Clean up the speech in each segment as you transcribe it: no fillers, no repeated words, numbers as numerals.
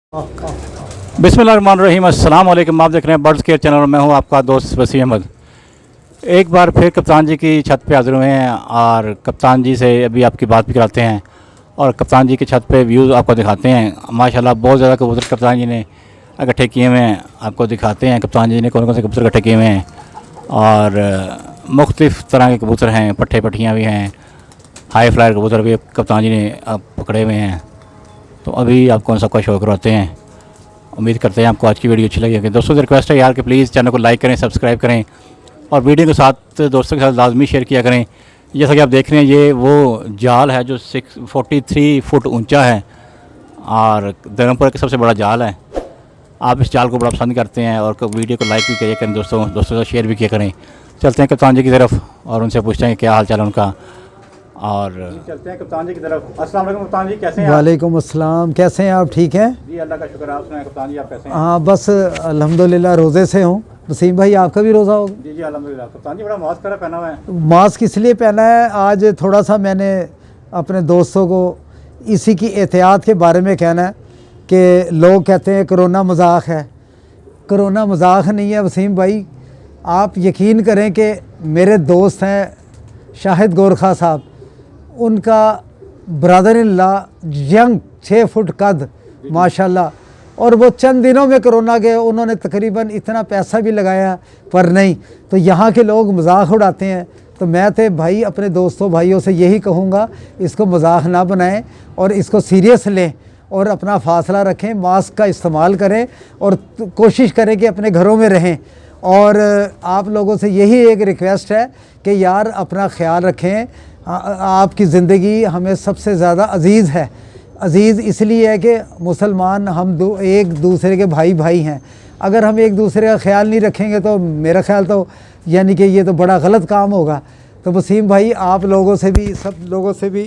बिस्मिल्लाहिर्रहमानिर्रहीम। अस्सलाम वालेकुम। आप देख रहे हैं बर्ड्स केयर चैनल और मैं हूं आपका दोस्त वसीम अहमद। एक बार फिर कप्तान जी की छत पे हाज़िर हुए हैं और कप्तान जी से अभी आपकी बात भी कराते हैं और कप्तान जी की छत पे व्यूज़ आपको दिखाते हैं। माशाल्लाह बहुत ज़्यादा कबूतर कप्तान जी ने इकट्ठे किए हुए हैं, आपको दिखाते हैं कप्तान जी ने कौन कौन से कबूतर इकट्ठे किए हुए हैं। और मुख्तलिफ़ तरह के कबूतर हैं, पट्ठे पट्टियाँ भी हैं, हाई फ्लायर कबूतर भी कप्तान जी ने पकड़े हुए हैं। तो अभी आपको उन सबका शो करवाते हैं। उम्मीद करते हैं आपको आज की वीडियो अच्छी लगेगी। दोस्तों से रिक्वेस्ट है यार कि प्लीज़ चैनल को लाइक करें, सब्सक्राइब करें और वीडियो के साथ दोस्तों के साथ लाजमी शेयर किया करें। जैसा कि आप देख रहे हैं ये वो जाल है जो 643 फुट ऊंचा है और धर्मपुर का सबसे बड़ा जाल है। आप इस जाल को बड़ा पसंद करते हैं और वीडियो को लाइक भी किया करें, दोस्तों के साथ शेयर भी किया करें। चलते हैं कप्तान जी की तरफ और उनसे पूछते हैं क्या हाल चाल है उनका और चलते हैं कप्तान जी की तरफ। अस्सलाम वालेकुम कप्तान जी, कैसे हैं? वालेकुम अस्सलाम, कैसे हैं आप? ठीक हैं जी, अल्लाह का शुक्र। आप सुनाएं कप्तान जी, आप कैसे हैं? हाँ बस अल्हम्दुलिल्लाह रोज़े से हूँ। वसीम भाई आपका भी रोज़ा होगा? जी जी अल्हम्दुलिल्लाह। कप्तान जी बड़ा मास्क पहना हुआ है। मास्क इसलिए पहना है, आज थोड़ा सा मैंने अपने दोस्तों को इसी की एहतियात के बारे में कहना है कि लोग कहते हैं कोरोना मजाक है। कोरोना मजाक नहीं है वसीम भाई। आप यकीन करें कि मेरे दोस्त हैं शाहिद गोरखा साहब, उनका brother in law young 6 foot कद माशाल्लाह, और वो चंद दिनों में कोरोना के उन्होंने तकरीबन इतना पैसा भी लगाया पर नहीं। तो यहाँ के लोग मजाक उड़ाते हैं। तो मैं तो भाई अपने दोस्तों भाइयों से यही कहूँगा, इसको मजाक ना बनाएं और इसको सीरियस लें और अपना फासला रखें, मास्क का इस्तेमाल करें और कोशिश करें कि अपने घरों में रहें। और आप लोगों से यही एक रिक्वेस्ट है कि यार अपना ख्याल रखें। आपकी ज़िंदगी हमें सबसे ज़्यादा अज़ीज़ है। अज़ीज़ इसलिए है कि मुसलमान हम एक दूसरे के भाई भाई हैं। अगर हम एक दूसरे का ख्याल नहीं रखेंगे तो मेरा ख्याल तो यानी कि ये तो बड़ा गलत काम होगा। तो वसीम भाई आप लोगों से भी, सब लोगों से भी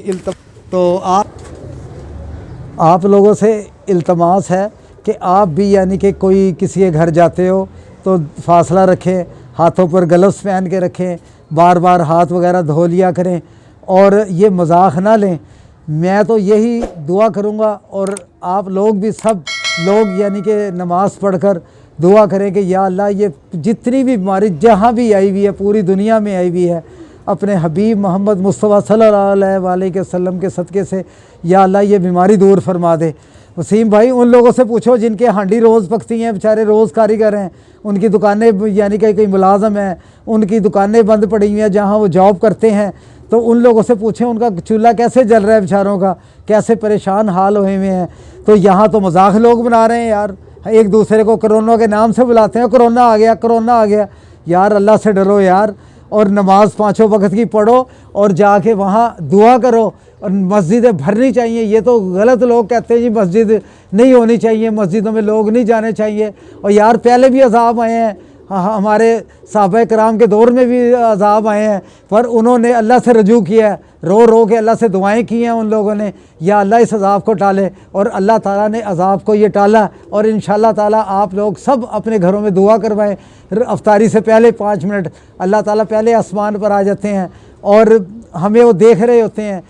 आप लोगों से इल्तमास है कि आप भी यानी कि कोई किसी के घर जाते हो तो फासला रखें, हाथों पर ग्लव्स पहन के रखें, बार बार हाथ वगैरह धो लिया करें और ये मजाक ना लें। मैं तो यही दुआ करूँगा और आप लोग भी, सब लोग यानी कि नमाज़ पढ़कर दुआ करें कि या अल्लाह ये जितनी भी बीमारी जहाँ भी आई हुई है, पूरी दुनिया में आई हुई है, अपने हबीब मोहम्मद मुस्तफ़ा सल्लल्लाहु अलैहि वसल्लम के सदक़े से या अल्लाह ये बीमारी दूर फरमा दे। वसीम भाई उन लोगों से पूछो जिनके हांडी रोज़ पकती हैं, बेचारे रोज़ कारीगर हैं, उनकी दुकानें यानी कि कोई मुलाजम हैं, उनकी दुकानें बंद पड़ी हुई हैं जहाँ वो जॉब करते हैं। तो उन लोगों से पूछें उनका चूल्हा कैसे जल रहा है, बेचारों का कैसे परेशान हाल हुए हुए हैं। तो यहाँ तो मजाक लोग बना रहे हैं यार, एक दूसरे को कोरोना के नाम से बुलाते हैं, कोरोना आ गया, कोरोना आ गया। यार अल्लाह से डरो यार और नमाज़ 5 वक्त की पढ़ो और जाके वहाँ दुआ करो और मस्जिदें भरनी चाहिए। ये तो गलत लोग कहते हैं जी मस्जिद नहीं होनी चाहिए, मस्जिदों में लोग नहीं जाने चाहिए। और यार पहले भी अज़ाब आए हैं, हमारे सहाबा कराम के दौर में भी अज़ाब आए हैं, पर उन्होंने अल्लाह से रजू किया है, रो रो के अल्लाह से दुआएं की हैं उन लोगों ने, या अल्लाह इस अज़ाब को टाले। और अल्लाह ताला ने अज़ाब को ये टाला। और इंशाअल्लाह ताला आप लोग सब अपने घरों में दुआ करवाएं। अफ्तारी से पहले 5 मिनट अल्लाह ताला पहले आसमान पर आ जाते हैं और हमें वो देख रहे होते हैं।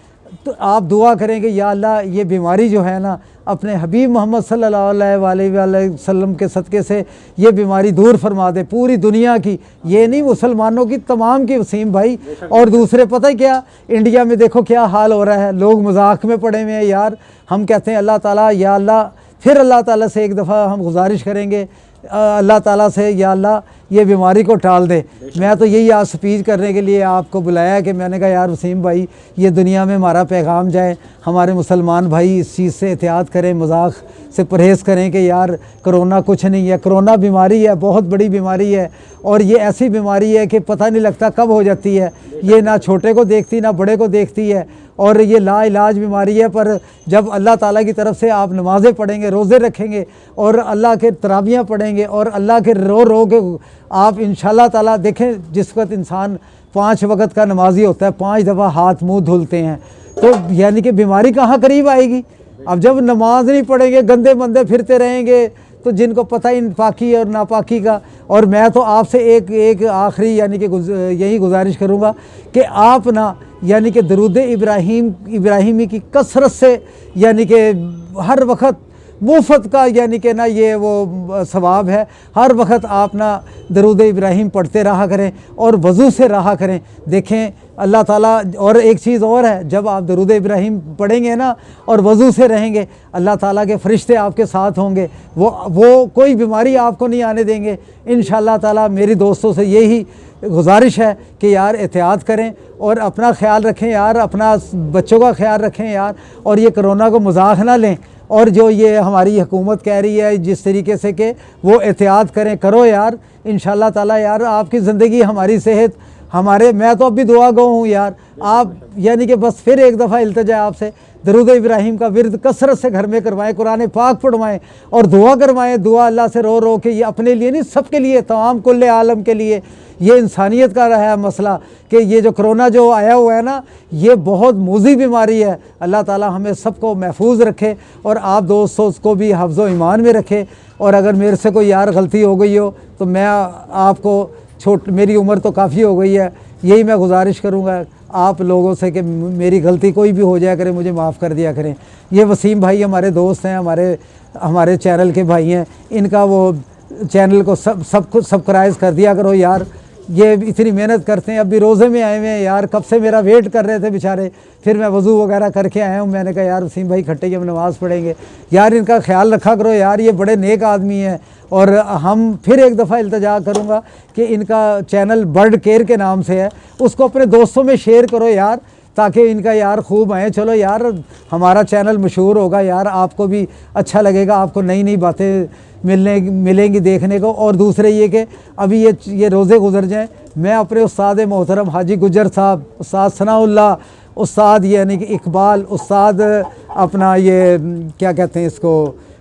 तो आप दुआ करेंगे या अल्लाह ये बीमारी जो है ना, अपने हबीब मोहम्मद सल्लल्लाहु अलैहि वसल्लम के सदक़े से ये बीमारी दूर फरमा दे पूरी दुनिया की, ये नहीं मुसलमानों की, तमाम की वसीम भाई। और दूसरे पता है क्या, इंडिया में देखो क्या हाल हो रहा है, लोग मजाक में पड़े हुए हैं यार। हम कहते हैं अल्लाह ताला, या अल्लाह, फिर अल्लाह ताला से एक दफ़ा हम गुजारिश करेंगे अल्लाह ताला से, या अल्लाह ये बीमारी को टाल दे। मैं तो यही आज स्पीच करने के लिए आपको बुलाया कि मैंने कहा यार वसीम भाई ये दुनिया में हमारा पैगाम जाए, हमारे मुसलमान भाई इस चीज़ से एहतियात करें, मजाक से परहेज़ करें कि यार कोरोना कुछ नहीं है। कोरोना बीमारी है, बहुत बड़ी बीमारी है और ये ऐसी बीमारी है कि पता नहीं लगता कब हो जाती है। ये ना छोटे को देखती ना बड़े को देखती है और ये लाइलाज बीमारी है। पर जब अल्लाह ताला की तरफ से आप नमाज़ें पढ़ेंगे, रोज़े रखेंगे और अल्लाह के तराबियाँ पढ़ेंगे और अल्लाह के रो के आप इंशाअल्लाह ताला देखें, जिस वक्त इंसान 5 वक्त का नमाजी होता है, 5 दफ़ा हाथ मुँह धुलते हैं, तो यानी कि बीमारी कहाँ करीब आएगी। अब जब नमाज नहीं पढ़ेंगे, गंदे मंदे फिरते रहेंगे, तो जिनको पता ही पाकी और नापाकी का। और मैं तो आपसे एक आखिरी यानी कि यही गुजारिश करूँगा कि आप ना यानी कि दरूद इब्राहिमी की कसरत से यानी कि हर वक्त मुफ्त का यानी कि ना ये वो सवाब है। हर वक्त आप ना दरूद इब्राहिम पढ़ते रहा करें और वज़ू से रहा करें। देखें अल्लाह ताला, और एक चीज़ और है, जब आप दरूद इब्राहिम पढ़ेंगे ना और वज़ू से रहेंगे, अल्लाह ताला के फ़रिश्ते आपके साथ होंगे, वो कोई बीमारी आपको नहीं आने देंगे इंशाअल्लाह ताला। मेरी दोस्तों से यही गुजारिश है कि यार एहतियात करें और अपना ख्याल रखें यार, अपना बच्चों का ख्याल रखें यार, और ये कोरोना को मजाक ना लें। और जो ये हमारी हुकूमत कह रही है जिस तरीके से कि वो एहतियात करें, करो यार इंशाअल्लाह ताला। यार आपकी ज़िंदगी, हमारी सेहत, हमारे, मैं तो अभी दुआ गो हूँ यार। आप यानी कि बस फिर एक दफ़ा इल्तिजा आपसे, दरूद इब्राहिम का विर्द कसरत से घर में करवाएं, कुरान पाक पढ़वाएं और दुआ करवाएं। दुआ अल्लाह से रो रो के, ये अपने लिए नहीं, सबके लिए, तमाम कुल्ले आलम के लिए। ये इंसानियत का रहा है मसला कि ये जो कोरोना जो आया हुआ है ना, ये बहुत मूज़ी बीमारी है। अल्लाह ताला हमें सबको महफूज रखे और आप दोस्तों को भी हफ्ज़ो ईमान में रखे। और अगर मेरे से कोई यार गलती हो गई हो तो मैं आपको, मेरी उम्र तो काफ़ी हो गई है, यही मैं गुजारिश करूँगा आप लोगों से कि मेरी गलती कोई भी हो जाया करे, मुझे माफ़ कर दिया करें। ये वसीम भाई हमारे दोस्त हैं, हमारे चैनल के भाई हैं, इनका वो चैनल को सब कुछ सब्सक्राइब कर दिया करो यार। ये इतनी मेहनत करते हैं, अभी रोज़े में आए हुए हैं यार, कब से मेरा वेट कर रहे थे बेचारे। फिर मैं वज़ू वगैरह करके आया हूँ, मैंने कहा यार वसीम भाई खट्टे हम नमाज़ पढ़ेंगे यार, इनका ख्याल रखा करो यार, ये बड़े नेक आदमी हैं। और हम फिर एक दफ़ा इल्तिजा करूँगा कि इनका चैनल बर्ड केयर के नाम से है, उसको अपने दोस्तों में शेयर करो यार, ताकि इनका यार खूब आए। चलो यार हमारा चैनल मशहूर होगा यार, आपको भी अच्छा लगेगा, आपको नई नई बातें मिलेंगी देखने को। और दूसरे ये कि अभी ये रोज़े गुजर जाएं, मैं अपने उस्ताद मोहतरम हाजी गुजर साहब, उस्ताद सनाउल्लाह, उस्ताद यानी कि इकबाल, उस्ताद अपना ये क्या कहते हैं इसको,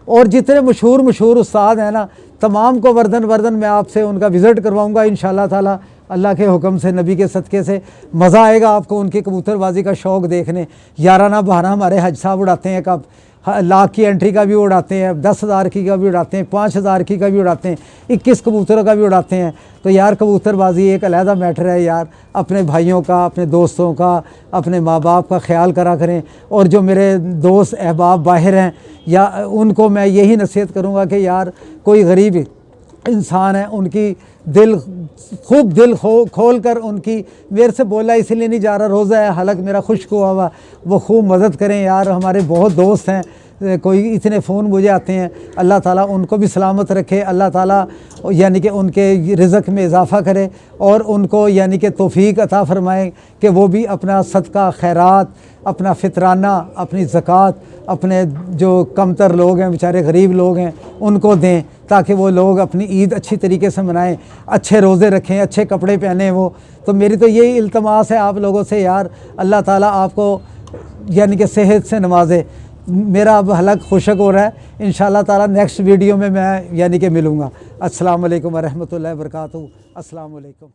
और जितने मशहूर उस्ताद हैं ना, तमाम को वर्दन मैं आपसे उनका विज़िट करवाऊँगा इंशाअल्लाह ताला। अल्लाह के हुक्म से, नबी के सदक़े से मज़ा आएगा आपको उनकी कबूतरबाजी का शौक़ देखने। याराना बहाना हमारे हज साहब उड़ाते हैं, कब लाख की एंट्री का भी उड़ाते हैं, 10,000 की का भी उड़ाते हैं, 5,000 की का भी उड़ाते हैं, 21 कबूतरों का भी उड़ाते हैं। तो यार कबूतरबाजी एक अलहदा मैटर है यार। अपने भाइयों का, अपने दोस्तों का, अपने माँ बाप का ख्याल करा करें। और जो मेरे दोस्त अहबाब बाहर हैं, या उनको मैं यही नसीहत करूँगा कि यार कोई गरीब इंसान है, उनकी खूब दिल खोल कर उनकी, मेरे से बोला इसलिए नहीं जा रहा, रोज़ा है, हालांकि मेरा खुश्क हुआ, वो खूब मदद करें यार। हमारे बहुत दोस्त हैं, कोई इतने फ़ोन मुझे आते हैं, अल्लाह ताला उनको भी सलामत रखे, अल्लाह ताला यानी कि उनके रिज़्क़ में इजाफ़ा करे और उनको यानी कि तौफ़ीक अता फ़रमाए कि वो भी अपना सदका खैरात, अपना फ़ितराना, अपनी ज़कात अपने जो कमतर लोग हैं, बेचारे गरीब लोग हैं, उनको दें, ताकि वो लोग अपनी ईद अच्छी तरीके से मनाएं, अच्छे रोज़े रखें, अच्छे कपड़े पहने वो। तो मेरी तो यही इल्तमास है आप लोगों से यार, अल्लाह ताला आपको यानी कि सेहत से नवाजे। मेरा अब हलक खुशक हो रहा है, इंशाअल्लाह ताला नेक्स्ट वीडियो में मैं यानी कि मिलूँगा। अस्सलाम वालेकुम व रहमतुल्लाहि व बरकातहू। अस्सलाम वालेकुम।